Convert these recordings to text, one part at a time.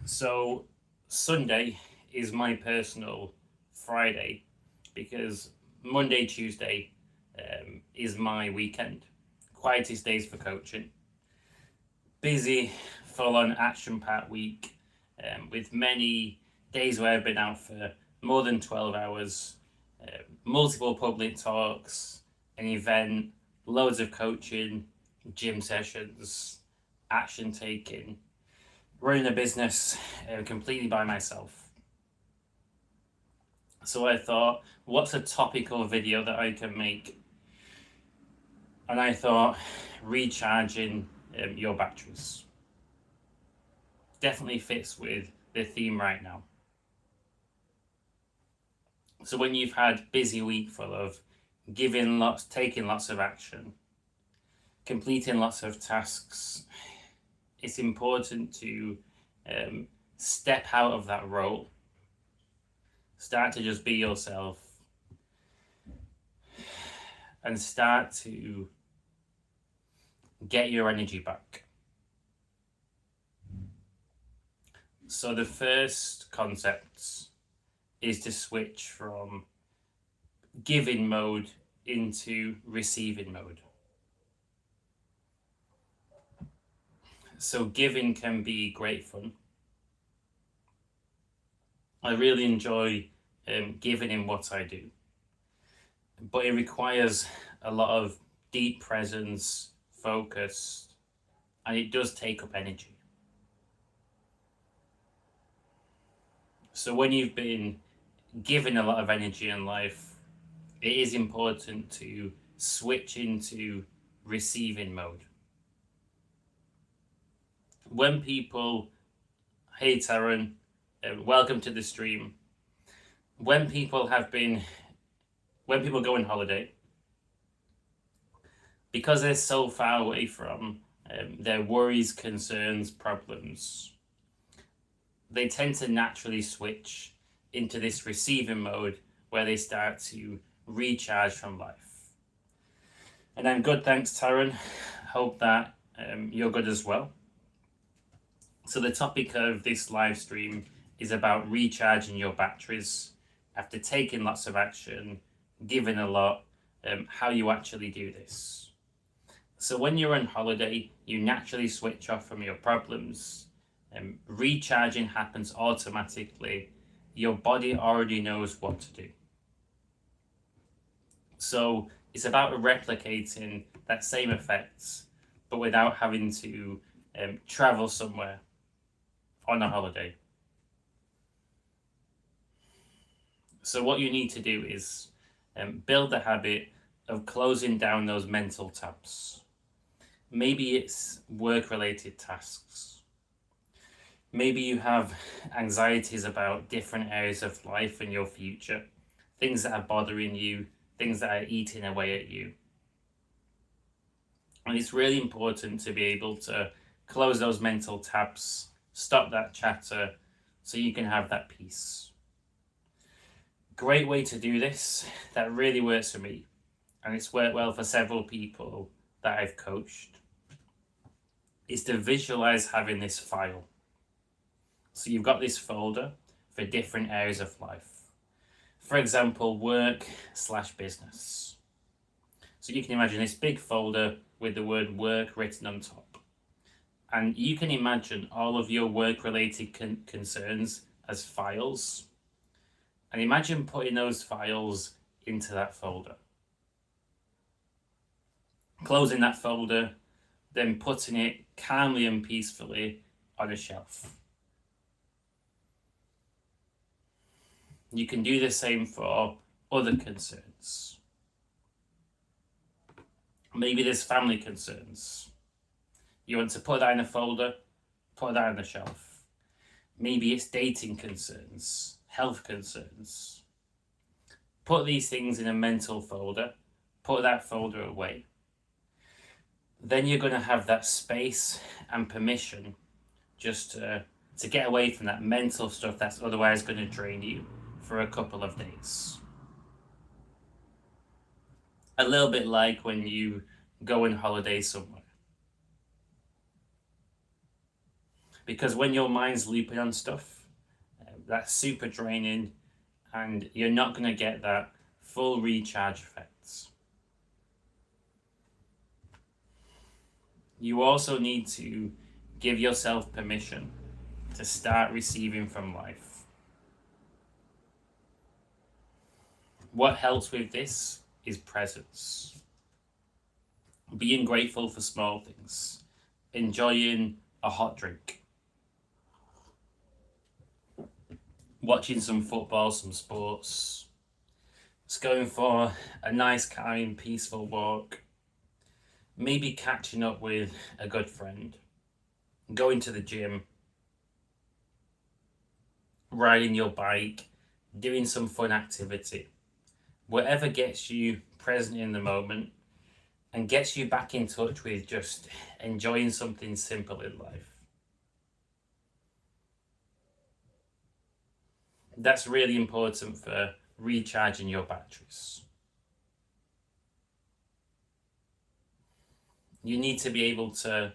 So Sunday is my personal Friday because Monday, Tuesday is my weekend. Quietest days for coaching. Busy, full on action packed week with many days where I've been out for more than 12 hours, multiple public talks, an event, loads of coaching, gym sessions, action taking, running a business completely by myself. So I thought, what's a topical video that I can make? And I thought, recharging your batteries. Definitely fits with the theme right now. So when you've had busy week full of giving lots, taking lots of action, completing lots of tasks, it's important to step out of that role. Start to just be yourself and start to get your energy back. So the first concept is to switch from giving mode into receiving mode. So giving can be great fun. I really enjoy giving in what I do, but it requires a lot of deep presence, focus, and it does take up energy. So when you've been given a lot of energy in life, it is important to switch into receiving mode. When people, hey Taryn, welcome to the stream. When people go on holiday, because they're so far away from their worries, concerns, problems, they tend to naturally switch into this receiving mode where they start to recharge from life. And I'm good, thanks, Taryn. Hope that you're good as well. So the topic of this live stream is about recharging your batteries after taking lots of action, giving a lot, how you actually do this. So when you're on holiday, you naturally switch off from your problems. Recharging happens automatically. Your body already knows what to do. So it's about replicating that same effects, but without having to travel somewhere on a holiday. So what you need to do is build the habit of closing down those mental tabs. Maybe it's work-related tasks. Maybe you have anxieties about different areas of life and your future, things that are bothering you, things that are eating away at you. And it's really important to be able to close those mental tabs, stop that chatter, so you can have that peace. Great way to do this, that really works for me, and it's worked well for several people that I've coached, is to visualize having this file. So you've got this folder for different areas of life. For example, work/business. So you can imagine this big folder with the word work written on top. And you can imagine all of your work-related concerns as files. And imagine putting those files into that folder. Closing that folder, then putting it calmly and peacefully on a shelf. You can do the same for other concerns. Maybe there's family concerns. You want to put that in a folder, put that on the shelf. Maybe it's dating concerns, health concerns. Put these things in a mental folder, put that folder away. Then you're going to have that space and permission just to get away from that mental stuff that's otherwise going to drain you for a couple of days. A little bit like when you go on holiday somewhere. Because when your mind's looping on stuff, that's super draining, and you're not going to get that full recharge effects. You also need to give yourself permission to start receiving from life. What helps with this is presence. Being grateful for small things. Enjoying a hot drink. Watching some football, some sports. Just going for a nice, calm, peaceful walk. Maybe catching up with a good friend. Going to the gym. Riding your bike. Doing some fun activity. Whatever gets you present in the moment and gets you back in touch with just enjoying something simple in life. That's really important for recharging your batteries. You need to be able to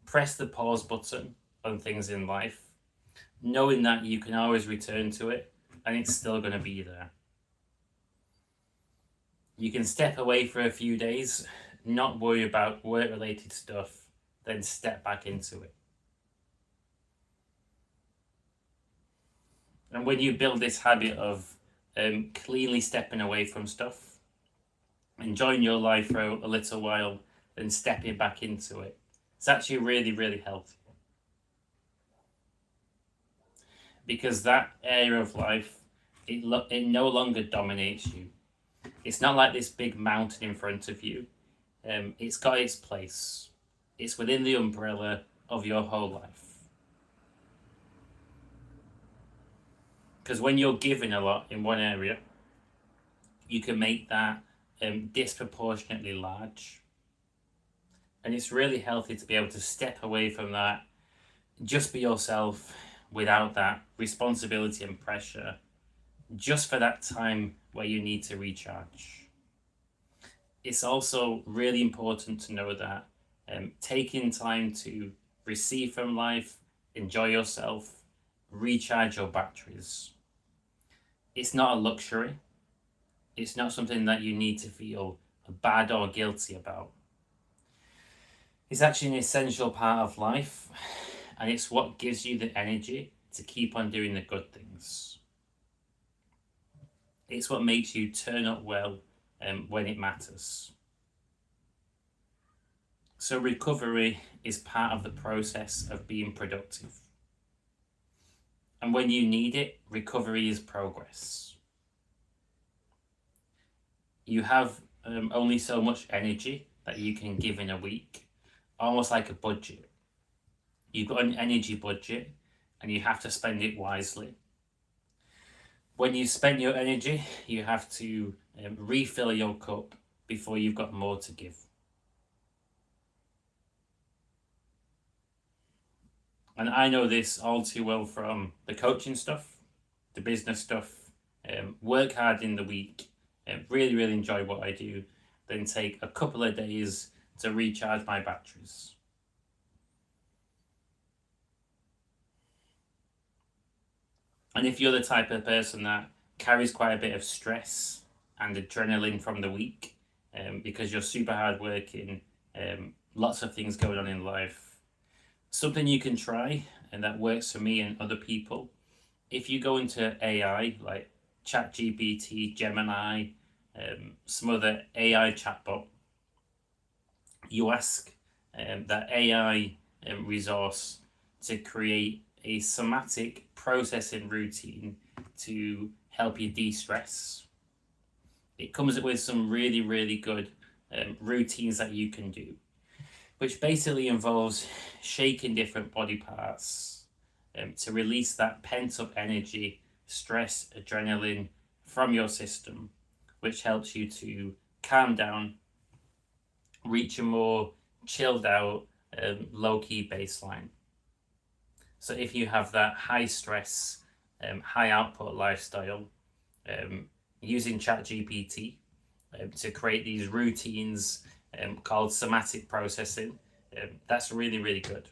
press the pause button on things in life, knowing that you can always return to it and it's still going to be there. You can step away for a few days, not worry about work-related stuff, then step back into it. And when you build this habit of cleanly stepping away from stuff, enjoying your life for a little while, then stepping back into it, it's actually really, really healthy. Because that area of life, it no longer dominates you. It's not like this big mountain in front of you. It's got its place. It's within the umbrella of your whole life. Because when you're giving a lot in one area, you can make that disproportionately large. And it's really healthy to be able to step away from that, just be yourself without that responsibility and pressure, just for that time where you need to recharge. It's also really important to know that taking time to receive from life, enjoy yourself, recharge your batteries. It's not a luxury. It's not something that you need to feel bad or guilty about. It's actually an essential part of life, and it's what gives you the energy to keep on doing the good things. It's what makes you turn up well when it matters. So recovery is part of the process of being productive. And when you need it, recovery is progress. You have only so much energy that you can give in a week, almost like a budget. You've got an energy budget and you have to spend it wisely. When you spend your energy, you have to refill your cup before you've got more to give. And I know this all too well from the coaching stuff, the business stuff, work hard in the week, really, really enjoy what I do, then take a couple of days to recharge my batteries. And if you're the type of person that carries quite a bit of stress and adrenaline from the week, because you're super hardworking, lots of things going on in life, something you can try, and that works for me and other people, if you go into AI, like ChatGPT, Gemini, some other AI chatbot, you ask that AI resource to create a somatic processing routine to help you de-stress. It comes up with some really, really good routines that you can do, which basically involves shaking different body parts to release that pent-up energy, stress, adrenaline from your system, which helps you to calm down, reach a more chilled out, low-key baseline. So if you have that high stress, high output lifestyle, using ChatGPT to create these routines called somatic processing, that's really, really good.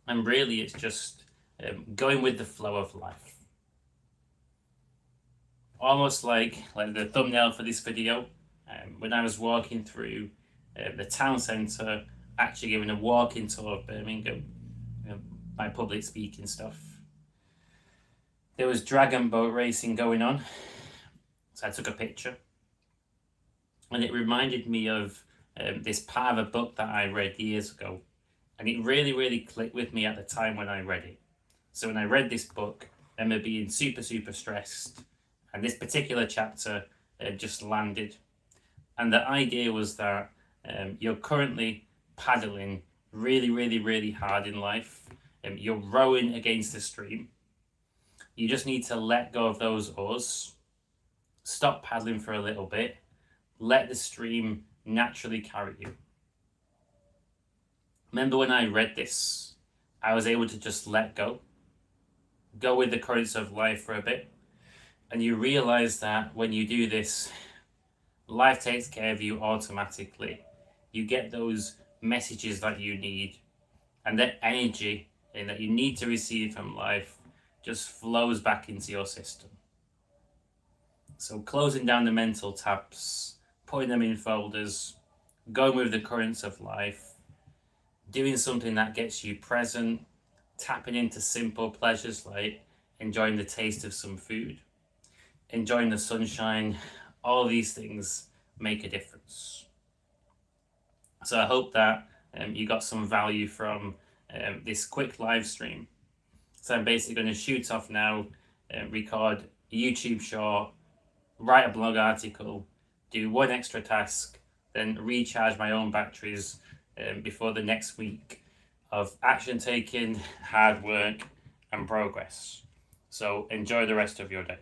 And really, it's just going with the flow of life. Almost like the thumbnail for this video, when I was walking through the town centre, actually giving a walking tour of Birmingham, my public speaking stuff. There was dragon boat racing going on, so I took a picture. And it reminded me of this part of a book that I read years ago. And it really, really clicked with me at the time when I read it. So when I read this book, I remember being super, super stressed. And this particular chapter just landed. And the idea was that you're currently paddling really, really, really hard in life. You're rowing against the stream. You just need to let go of those oars. Stop paddling for a little bit. Let the stream naturally carry you. Remember when I read this, I was able to just let go with the currents of life for a bit. And you realize that when you do this, life takes care of you automatically. You get those messages that you need, and that energy that you need to receive from life just flows back into your system. So closing down the mental taps, putting them in folders, going with the currents of life, doing something that gets you present, tapping into simple pleasures like enjoying the taste of some food, enjoying the sunshine. All these things make a difference. So I hope that you got some value from this quick live stream. So I'm basically going to shoot off now, record a YouTube short, write a blog article, do one extra task, then recharge my own batteries before the next week of action taking, hard work, and progress. So enjoy the rest of your day.